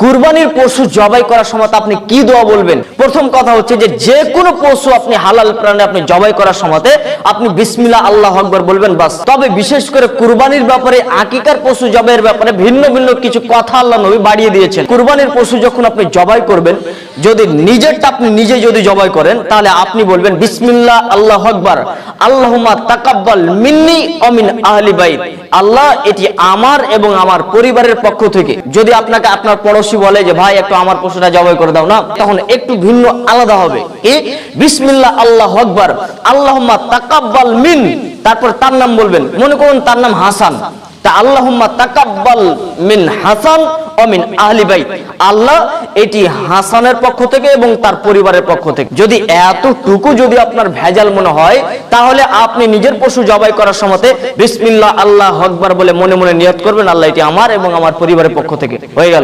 কুরবানির পশু জবাই করার সময় আপনি কি দোয়া বলবেন? প্রথম কথা হচ্ছে যে কোনো পশু আপনি হালাল প্রাণে আপনি জবাই করার সময় আপনি বিসমিল্লাহ আল্লাহু আকবার বলবেন বাস। তবে বিশেষ করে কুরবানির ব্যাপারে, আকিকার পশু জবাইয়ের ব্যাপারে ভিন্ন ভিন্ন কিছু কথা আল্লাহ নবী বাড়িয়ে দিয়েছেন। কুরবানির পশু যখন আপনি জবাই করবেন, যদি নিজেরটা আপনি নিজে যদি জবাই করেন, তাহলে আপনি বলবেন বিসমিল্লাহ আল্লাহু আকবার, আল্লাহুম্মা তাকাব্বাল মিন্নি ওয়া মিন আহলি বাইত। আল্লাহ, এটি আমার এবং আমার পরিবারের পক্ষ থেকে। যদি আপনাকে আপনার পড়োশী বলে যে ভাই একটু আমার পশুটা জবাই করে দাও না, তখন একটু ভিন্ন আলাদা হবে। এই বিসমিল্লাহ আল্লাহু আকবার, আল্লাহুম্মা তাকাব্বাল মিন, তারপর তার নাম বলবেন। মনে করুন তার নাম হাসান, তা আল্লাহুম্মা তাকাব্বাল মিন হাসান ওয়া মিন আহলি বাইত। আল্লাহ, এটি হাসানের পক্ষ থেকে এবং তার পরিবারের পক্ষ থেকে। যদি এতটুকু যদি আপনার ভেজাল মনে হয়, তাহলে আপনি নিজের পশু জবাই করার সময় বিসমিল্লাহ আল্লাহু আকবার বলে মনে মনে নিয়ত করবেন, আল্লাহ, এটি আমার এবং আমার পরিবারের পক্ষ থেকে। হয়ে গেল।